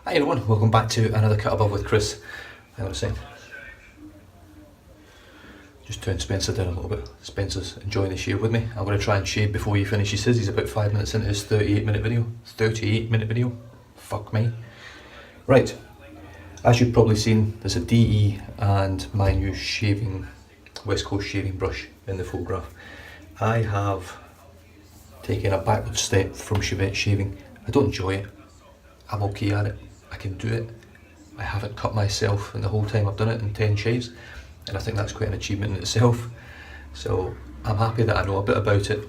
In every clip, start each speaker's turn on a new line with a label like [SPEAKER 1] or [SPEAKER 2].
[SPEAKER 1] Hi everyone, welcome back to another Cut Above with Chris. Hang on a second. Just turn Spencer down a little bit. Spencer's enjoying the shave with me. I'm going to try and shave before he finishes his. He's about 5 minutes into his 38-minute video. 38-minute video? Fuck me. Right, as you've probably seen, there's a DE and my new shaving, West Coast shaving brush in the photograph. I have taken a backward step from shaving. I don't enjoy it. I'm okay at it. I can do it. I haven't cut myself in the whole time I've done it in 10 shaves, and I think that's quite an achievement in itself. So I'm happy that I know a bit about it.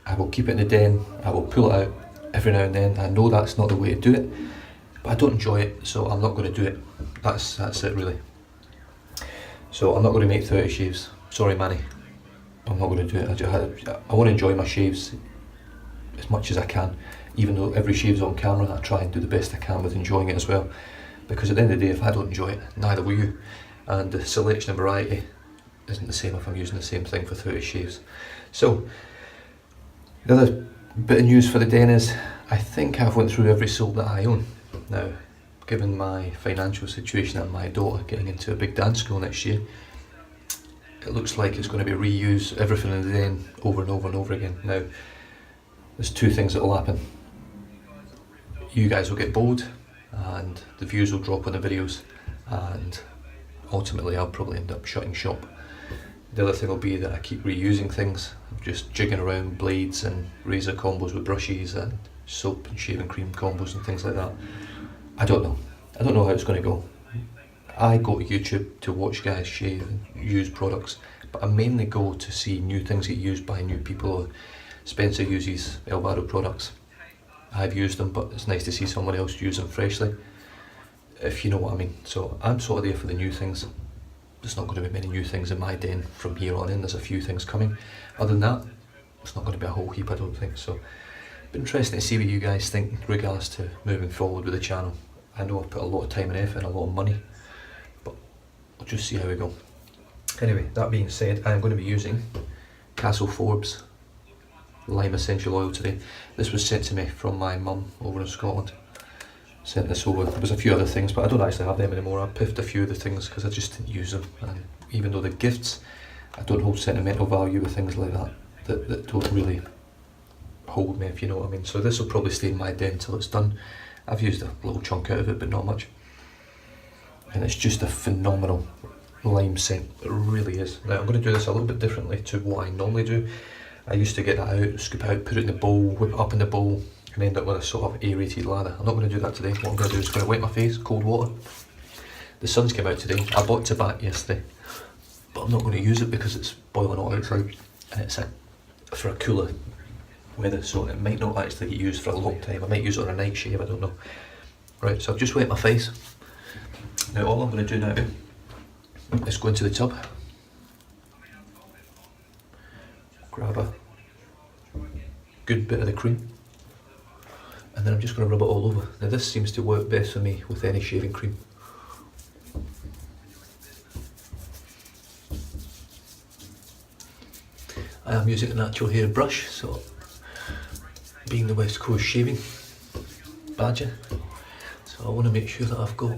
[SPEAKER 1] I will keep it in the den. I will pull it out every now and then. I know that's not the way to do it, but I don't enjoy it, so I'm not going to do it. That's it really. So I'm not going to make 30 shaves. Sorry Manny, I'm not going to do it. I want to enjoy my shaves as much as I can. Even though every shave's on camera, I try and do the best I can with enjoying it as well. Because at the end of the day, if I don't enjoy it, neither will you. And the selection and variety isn't the same if I'm using the same thing for 30 shaves. So, the other bit of news for the den is, I think I've went through every soap that I own. Now, given my financial situation and my daughter getting into a big dance school next year, it looks like it's going to be reuse everything in the den over and over and over again. Now, there's two things that will happen. You guys will get bored and the views will drop on the videos, and ultimately I'll probably end up shutting shop. The other thing will be that I keep reusing things, just jigging around blades and razor combos with brushes and soap and shaving cream combos and things like that. I don't know how it's going to go. I go to YouTube to watch guys shave and use products, but I mainly go to see new things get used by new people. Spencer uses Elvado products. I've used them, but it's nice to see someone else use them freshly, if you know what I mean. So I'm sort of there for the new things. There's not going to be many new things in my den from here on in. There's a few things coming. Other than that, it's not going to be a whole heap, I don't think. So it's been interesting to see what you guys think in regards to moving forward with the channel. I know I've put a lot of time and effort and a lot of money, but we'll just see how we go. Anyway, that being said, I'm going to be using Castle Forbes lime essential oil today. This was sent to me from my mum over in Scotland. Sent this over. There was a few other things, but I don't actually have them anymore. I piffed a few of the things because I just didn't use them, and even though they're gifts, I don't hold sentimental value with things like that don't really hold me, if you know what I mean. So this will probably stay in my den till it's done. I've used a little chunk out of it, but not much, and it's just a phenomenal lime scent. It really is. Now I'm going to do this a little bit differently to what I normally do. I used to get that out, scoop it out, put it in the bowl, whip it up in the bowl, and end up with a sort of aerated lather. I'm not going to do that today. What I'm going to do is going to wet my face, cold water. The sun's came out today. I bought tobacco yesterday, but I'm not going to use it because it's boiling hot outside, and it's for a cooler weather, so it might not actually get used for a long time. I might use it on a night shave, I don't know. Right, so I've just wet my face. Now all I'm going to do now is go into the tub, grab a good bit of the cream, and then I'm just going to rub it all over. Now this seems to work best for me with any shaving cream. I am using a natural hair brush, so being the West Coast shaving badger, so I want to make sure that I've got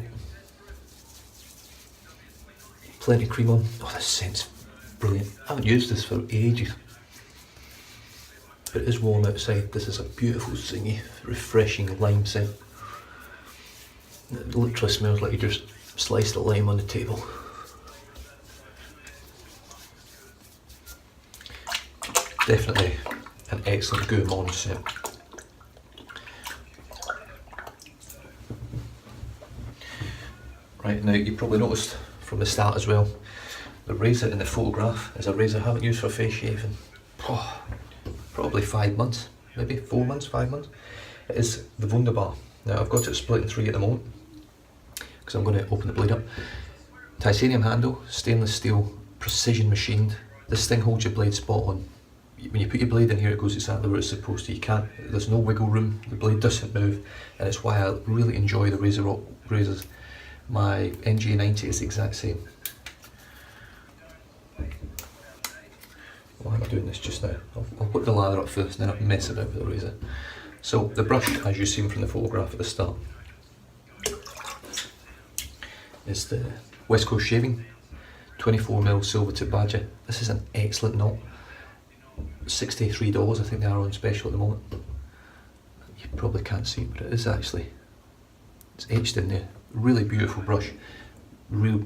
[SPEAKER 1] plenty of cream on. Oh, this scent's brilliant. I haven't used this for ages. But it is warm outside. This is a beautiful, zingy, refreshing lime scent. It literally smells like you just sliced a lime on the table. Definitely an excellent gourmand scent. Right, now you probably noticed from the start as well, the razor in the photograph is a razor I haven't used for face shaving. Probably 5 months, maybe 4 months, 5 months. It is the Wunderbar. Now I've got it split in 3 at the moment because I'm going to open the blade up. Titanium handle, stainless steel, precision machined. This thing holds your blade spot on. When you put your blade in here, it goes exactly where it's supposed to. There's no wiggle room, the blade doesn't move, and it's why I really enjoy the razors. My NG90 is the exact same. Why am I doing this just now? I'll put the lather up first and then I'll mess about with the razor. So the brush, as you've seen from the photograph at the start, is the West Coast Shaving 24mm silver tip badger. This is an excellent knot. $63, I think they are on special at the moment. You probably can't see it, but it is actually, it's etched in there. Really beautiful brush, real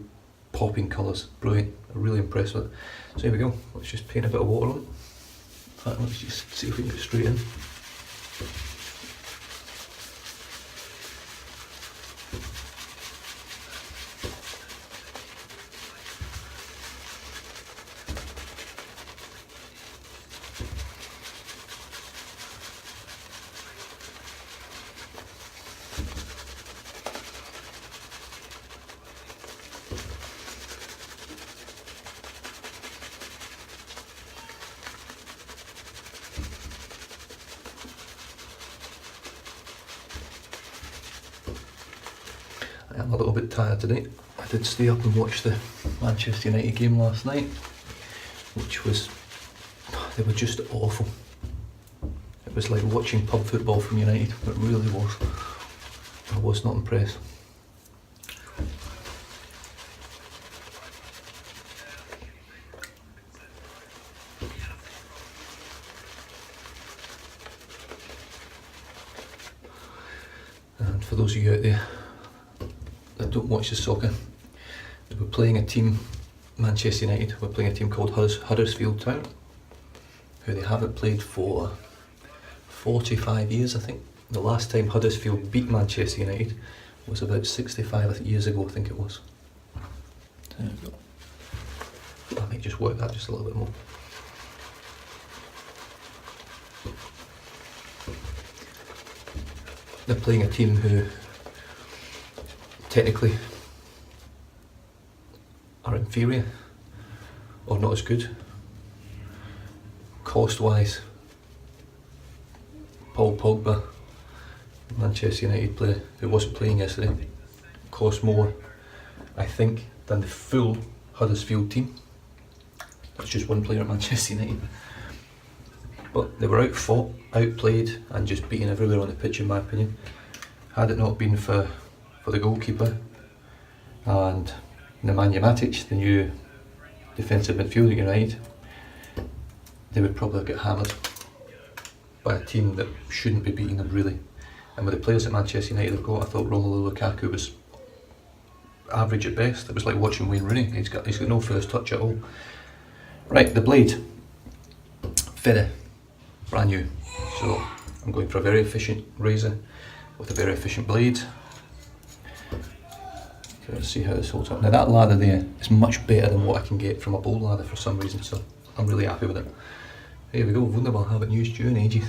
[SPEAKER 1] popping colours, brilliant. I'm really impressed with it. So here we go, let's just paint a bit of water on it. In fact, let's just see if we can get straight in. I'm a little bit tired today. I did stay up and watch the Manchester United game last night, which was, they were just awful. It was like watching pub football from United, it really was. I was not impressed. And for those of you out there that don't watch the soccer, we're playing a team, Manchester United, we're playing a team called Huddersfield Town, who they haven't played for 45 years, I think. The last time Huddersfield beat Manchester United was about 65 years ago, I think it was. There we go. I might just work that just a little bit more. They're playing a team who technically are inferior or not as good. Cost-wise, Paul Pogba, Manchester United player who wasn't playing yesterday, cost more, I think, than the full Huddersfield team. That's just one player at Manchester United. But they were outfought, outplayed and just beaten everywhere on the pitch, in my opinion. Had it not been for the goalkeeper and Nemanja Matic, the new defensive midfielder at United, they would probably get hammered by a team that shouldn't be beating them, really. And with the players that Manchester United have got, I thought Romelu Lukaku was average at best. It was like watching Wayne Rooney. He's got no first touch at all. Right, the blade, Fede, brand new. So I'm going for a very efficient razor with a very efficient blade. Okay, let's see how this holds up. Now that lather there is much better than what I can get from a bowl lather for some reason, so I'm really happy with it. Here we go, Wunderbar, haven't used you in ages.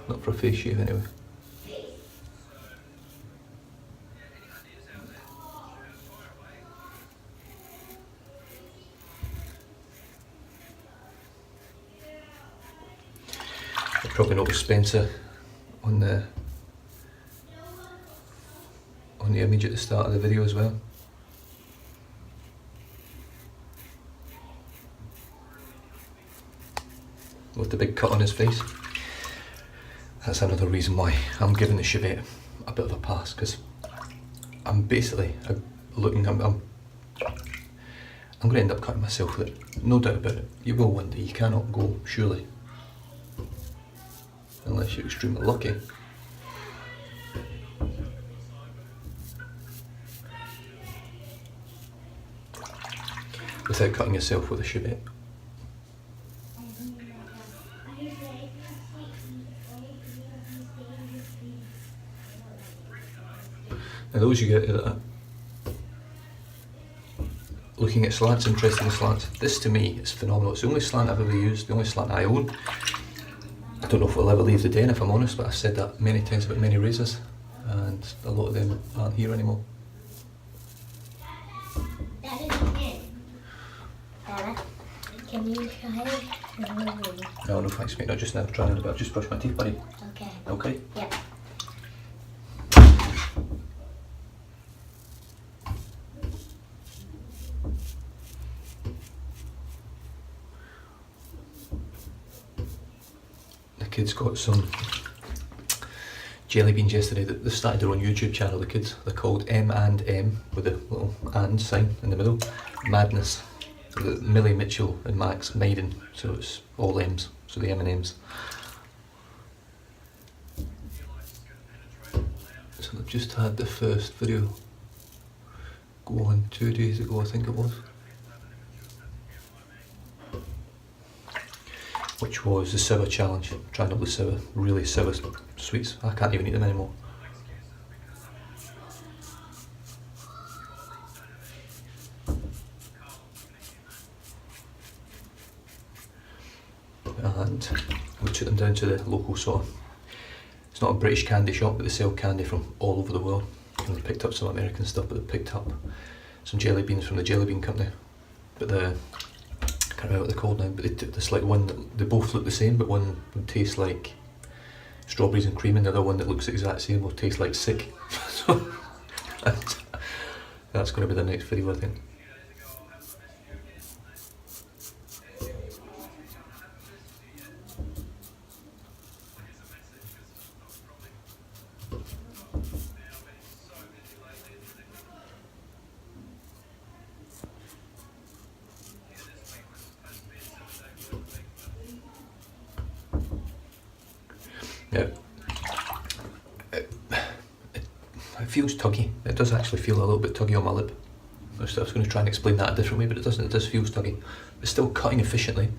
[SPEAKER 1] Not for a face shave anyway. You probably noticed Spencer on the image at the start of the video as well. With the big cut on his face. That's another reason why I'm giving the Chevette a bit of a pass, because I'm basically looking, I'm going to end up cutting myself with it, no doubt about it. You will one day, you cannot go, surely. Unless you're extremely lucky. Without cutting yourself with a Chevette. Now those you get that are looking at slants, interested in slants, this to me is phenomenal. It's the only slant I've ever used, the only slant I own. I don't know if it'll ever leave the den, if I'm honest, but I've said that many times about many razors, and a lot of them aren't here anymore.
[SPEAKER 2] Can you try it?
[SPEAKER 1] No, no thanks mate, not just now, trying to, I've just brushed my teeth, buddy.
[SPEAKER 2] Okay.
[SPEAKER 1] Okay?
[SPEAKER 2] Yeah.
[SPEAKER 1] The kid's got some jelly beans yesterday. They started their own YouTube channel, the kids. They're called M&M with a little and sign in the middle. Madness. Millie, Mitchell and Max Maiden, so it's all M's, so the M&M's. So they've just had the first video go on 2 days ago, I think it was, which was the sour challenge, trying all the sour, really sour sweets. I can't even eat them anymore. And we took them down to the local sort of, it's not a British candy shop, but they sell candy from all over the world. And they picked up some American stuff, but they picked up some jelly beans from the jelly bean company. But the, I can't remember what they're called now, but they took this like one that, they both look the same, but one would taste like strawberries and cream, and the other one that looks the exact same will taste like sick. So that's going to be the next video, I think. Yeah, it feels tuggy. It does actually feel a little bit tuggy on my lip. I was going to try and explain that a different way, but it doesn't. It does feel tuggy. It's still cutting efficiently.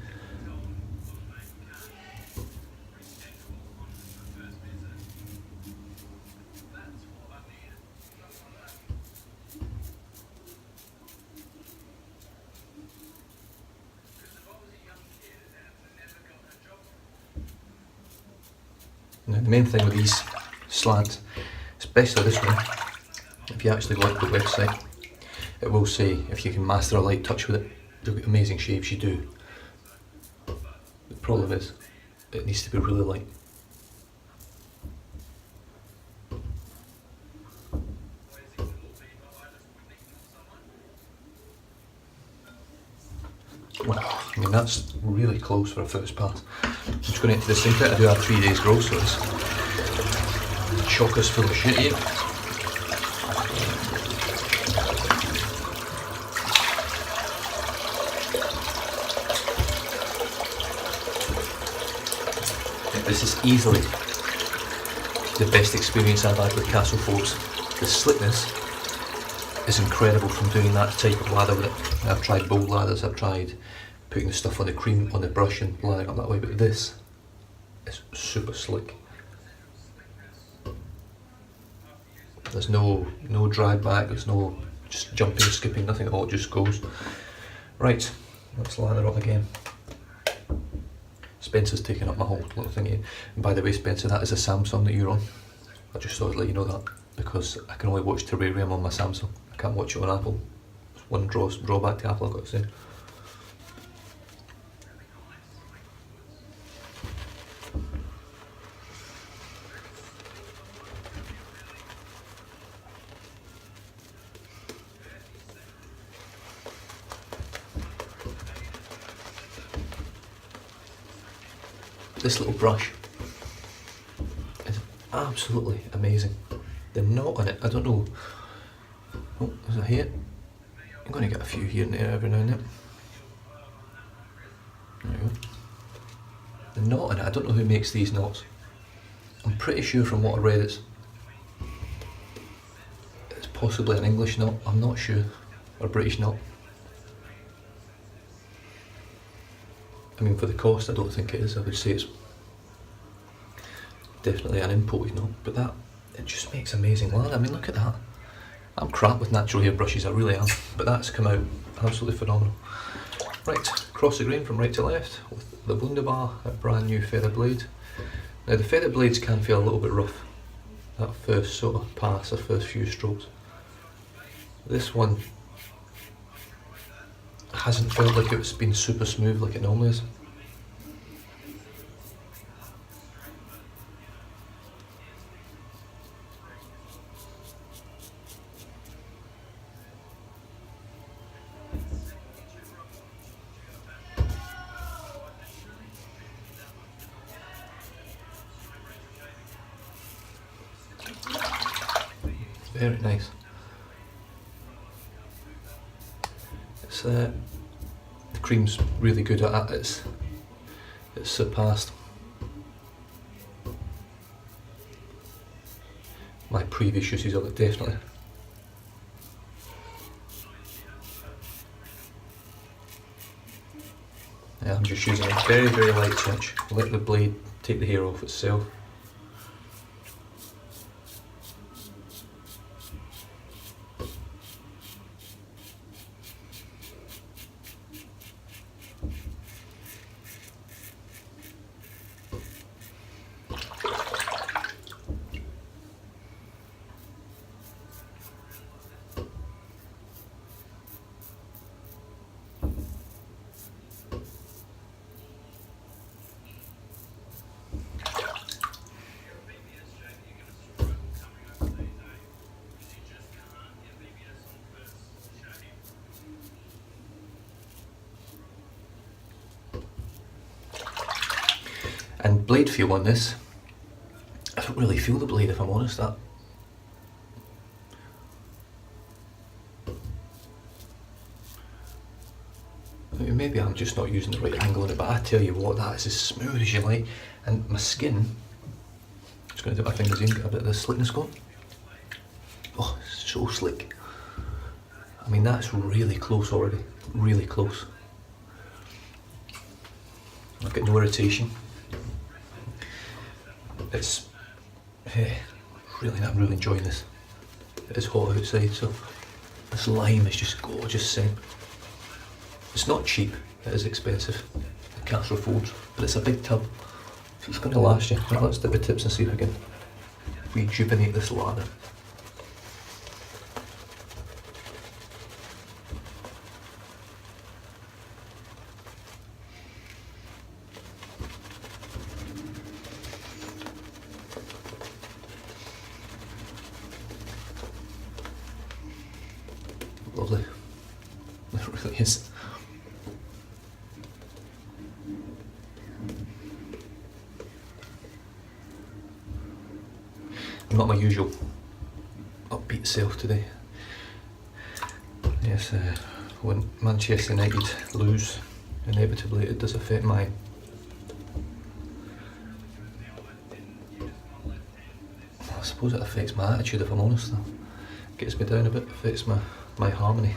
[SPEAKER 1] Now, the main thing with these slants, especially this one, if you actually go onto the website, it will say if you can master a light touch with it, you'll get amazing shapes. You do. The problem is, it needs to be really light. Well, I mean, that's really close for a first pass. I'm just going to enter this thing. I do have 3 days growth, so it's chockers full of shit here. This is easily the best experience I've had with Castle Folks. The slickness is incredible from doing that type of lather with it. I've tried bold lathers, I've tried putting the stuff on the cream on the brush and lathering up that way, but this is super slick. There's no drag back, there's no just jumping, skipping, nothing at all, it just goes. Right, let's lather up again. Spencer's taking up my whole little thingy. And by the way, Spencer, that is a Samsung that you're on. I just thought I'd let you know that, because I can only watch Terrarium on my Samsung. I can't watch it on Apple. It's one drawback to Apple, I've got to say. This little brush is absolutely amazing. The knot on it, I don't know. Oh, there's a here. I'm going to get a few here and there every now and then. There you go. The knot on it, I don't know who makes these knots. I'm pretty sure from what I read it's possibly an English knot, I'm not sure, or a British knot. I mean, for the cost, I don't think it is. I would say it's definitely an imported knot, but that, it just makes amazing lather. I mean, look at that. I'm crap with natural hair brushes, I really am, but that's come out absolutely phenomenal. Right, cross the grain from right to left with the Wunderbar, a brand new feather blade. Now the feather blades can feel a little bit rough, that first sort of pass, the first few strokes. This one hasn't felt like it's been super smooth like it normally is. Very nice. It's the cream's really good at it. It's surpassed my previous uses of it, definitely. Yeah, I'm just using a very, very light touch. Let the blade take the hair off itself. And blade feel on this, I don't really feel the blade if I'm honest. That I mean, maybe I'm just not using the right angle on it, but I tell you what, that is as smooth as you like. And my skin, just going to dip my fingers in, get a bit of the slickness going. Oh, it's so slick. I mean, that's really close already, really close. I've got no irritation. It's I'm really enjoying this. It is hot outside, so this lime is just gorgeous scent. It's not cheap, it is expensive. I can't afford, but it's a big tub, so it's going to last you. Right, let's dip the tips and see if I can rejuvenate this lather. Lovely. It really is. I'm not my usual upbeat self today. Yes, when Manchester United lose, inevitably it does affect my I suppose it affects my attitude, if I'm honest. Gets me down a bit, affects my harmony.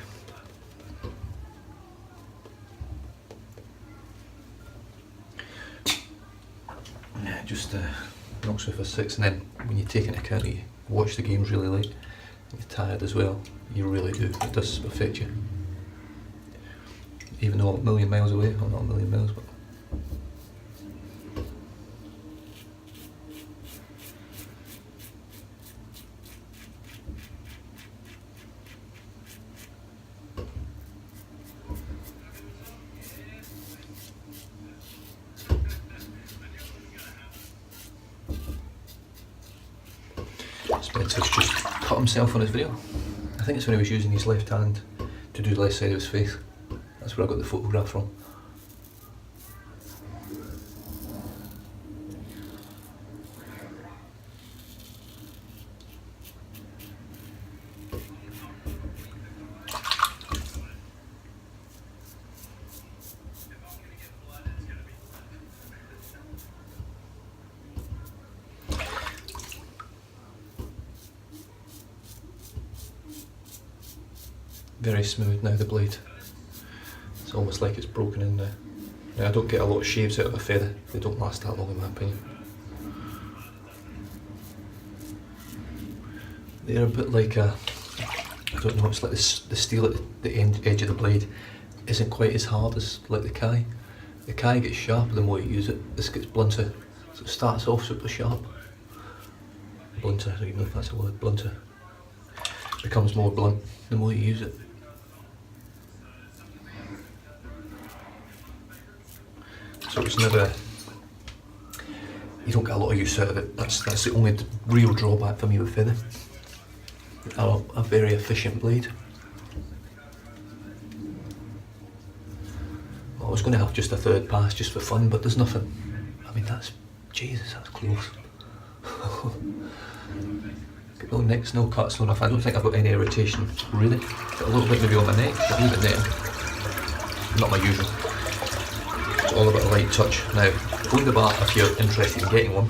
[SPEAKER 1] Yeah, just knocks me for six, and then when you take into account that you watch the games really late, you're tired as well, you really do, it does affect you. Even though I'm a million miles away, well, not a million miles, but Spencer's just cut himself on his video. I think it's when he was using his left hand to do the left side of his face. That's where I got the photograph from. Very smooth now, the blade. It's almost like it's broken in now. Now I don't get a lot of shaves out of a feather. They don't last that long in my opinion. They're a bit like a, I don't know, it's like the steel at the edge of the blade isn't quite as hard as like the Kai. The Kai gets sharper the more you use it, this gets blunter. So it starts off super sharp. Blunter, I don't even know if that's a word, blunter. Becomes more blunt the more you use it. So it's never, you don't get a lot of use out of it. That's the only real drawback for me with feather. A very efficient blade. Well, I was going to have just a third pass just for fun, but there's nothing. I mean, that's, Jesus, that's close. No nicks, no cuts, no nothing. I don't think I've got any irritation, really. Got a little bit maybe on my neck, but even then, not my usual. It's all about a light touch. Now, Wunderbar, if you're interested in getting one,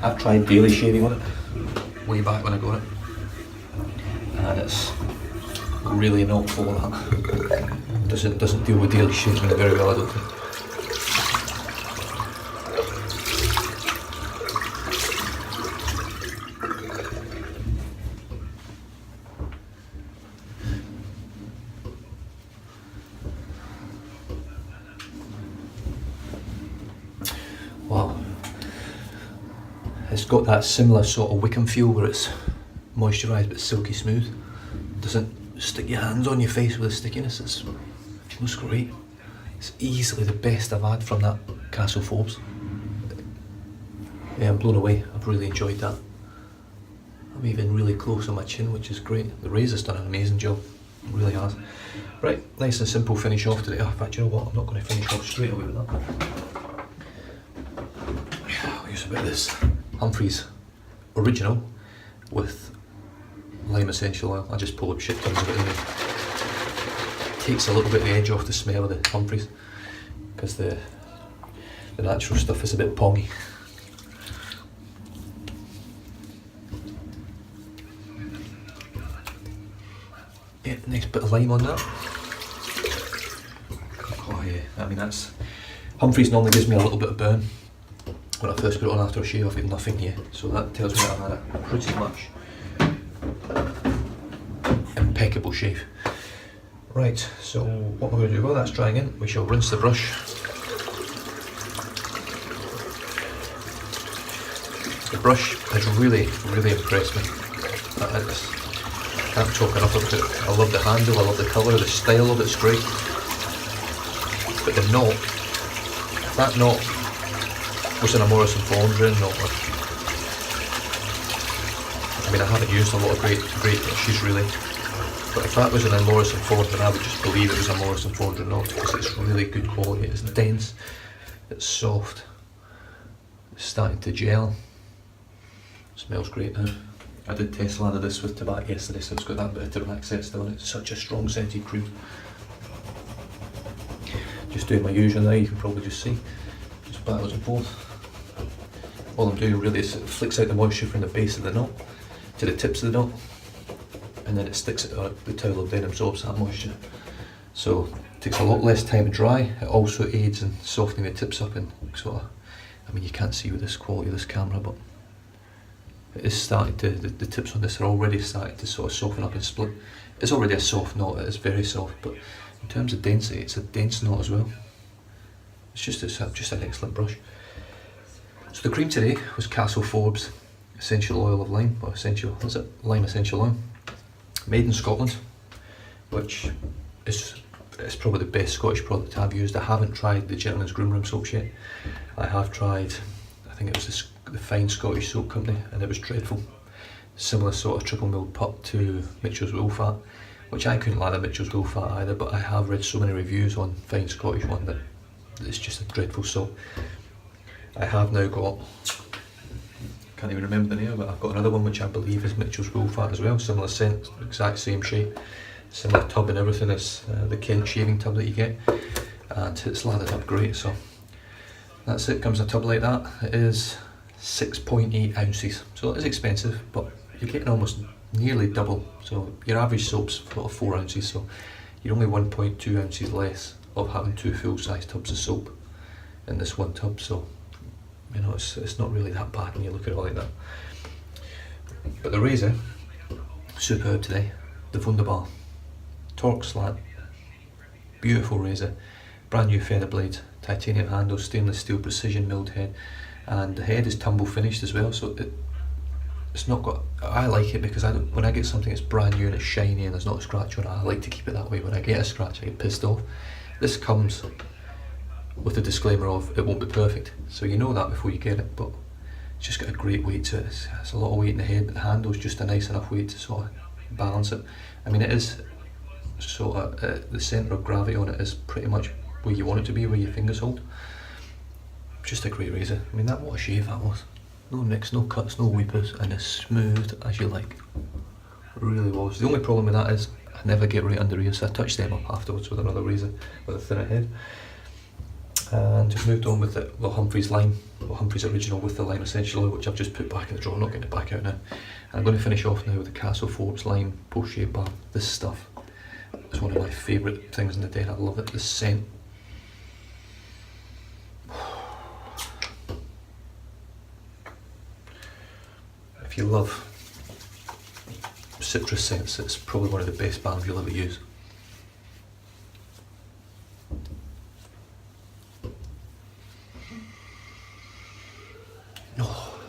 [SPEAKER 1] I've tried daily shaving on it, way back when I got it. And it's really not for that. Doesn't deal with daily shaving very well, I don't think. Wow. It's got that similar sort of Wickham feel where it's moisturised but silky smooth. Doesn't stick your hands on your face with the stickiness. It feels great. It's easily the best I've had from that Castle Forbes. Yeah, I'm blown away. I've really enjoyed that. I'm even really close on my chin, which is great. The razor's done an amazing job. It really has. Right, nice and simple finish off today. Oh, in fact, you know what? I'm not going to finish off straight away with that. I'll use a bit of this Humphreys original with lime essential oil. I just pull up shit tons of it in there. Takes a little bit of the edge off the smell of the Humphreys because the natural stuff is a bit pongy. Yeah, nice bit of lime on that. Oh yeah, I mean that's... Humphreys normally gives me a little bit of burn when I first put it on after a shave. I've had nothing here, so that tells me that I've had a pretty much impeccable shave. Right, so what we're going to do, while that's drying in, we shall rinse the brush. The brush has really impressed me. I can't talk enough about it. I love the handle, I love the colour, the style of it's great. But the knot, that knot was in a Morrison Foundry knot. I mean, I haven't used a lot of great brushes really, but if that was in a Morrison Foundry, I would just believe it was a Morrison Foundry knot because it's really good quality. It's dense, it's soft, it's starting to gel. It smells great now. I did test lather this with tobacco yesterday, so it's got that bit of tobacco scent still in it. It's such a strong scented cream. Just doing my usual now, you can probably just see. Just backwards and forth. All I'm doing really is it flicks out the moisture from the base of the knot to the tips of the knot, and then it sticks it on the towel, then absorbs that moisture. So it takes a lot less time to dry. It also aids in softening the tips up and sort of, I mean you can't see with this quality of this camera, but it is starting to, the tips on this are already starting to sort of soften up and split. It's already a soft knot, it is very soft, but in terms of density, it's a dense knot as well. It's just an excellent brush. So the cream today was Castle Forbes essential oil of lime, or essential, is it? Lime essential oil. Made in Scotland, which is probably the best Scottish product I've used. I haven't tried the Gentleman's Groom Room soaps yet. I have tried, I think it was the Fine Scottish Soap Company, and it was dreadful. Similar sort of triple milled pup to Mitchell's Wool Fat, which I couldn't lather Mitchell's Wool Fat either, but I have read so many reviews on Fine Scottish one that it's just a dreadful soap. I have now got, can't even remember the name, but I've got another one which I believe is Mitchell's Wool Fat as well, similar scent, exact same shape, similar tub and everything as the Kent shaving tub that you get, and it's lathered up great. So that's it, comes in a tub like that. It is 6.8 ounces, so it is expensive, but you're getting almost nearly double. So your average soap's sort of 4 ounces, so you're only 1.2 ounces less of having 2 full-size tubs of soap in this one tub. So you know, it's not really that bad when you look at it like that. But the razor, superb today. The Wunderbar, torque slant, beautiful razor, brand new feather blades, titanium handle, stainless steel precision milled head, and the head is tumble finished as well. So it's not got. I like it because when I get something that's brand new and it's shiny and there's not a scratch on it, I like to keep it that way. When I get a scratch, I get pissed off. This comes with the disclaimer of it won't be perfect, so you know that before you get it, but it's just got a great weight to it. It's a lot of weight in the head, but the handle's just a nice enough weight to sort of balance it. I mean, it is sort of the centre of gravity on it is pretty much where you want it to be, where your fingers hold. Just a great razor. I mean, what a shave that was. No nicks, no cuts, no weepers, and as smooth as you like. It really was. The only problem with that is I never get right under here, so I touched them up afterwards with another razor with a thinner head. And just moved on with the Humphreys line, the Humphreys original with the lime essential oil, which I've just put back in the drawer. I'm not getting it back out now. And I'm going to finish off now with the Castle Forbes lime post shave balm. This stuff is one of my favourite things in the den. I love it. The scent. If you love citrus scents, it's probably one of the best balms you'll ever use. Oh.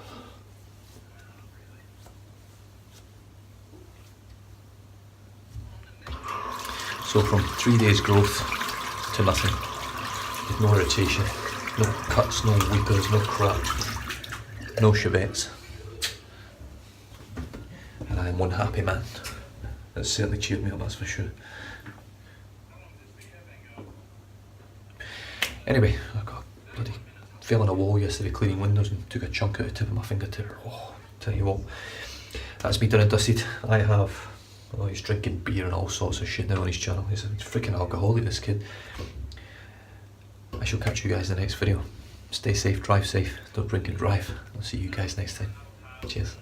[SPEAKER 1] So from 3 days growth to nothing, with no irritation, no cuts, no weepers, no crap, no chevettes. And I am one happy man. That's certainly cheered me up, that's for sure. Anyway, I got bloody fell on a wall yesterday cleaning windows and took a chunk out of the tip of my fingertip. Oh, tell you what, that's me done and dusted. I have, oh, he's drinking beer and all sorts of shit now on his channel. He's a freaking alcoholic, this kid. I shall catch you guys in the next video. Stay safe, drive safe, don't drink and drive. I'll see you guys next time. Cheers.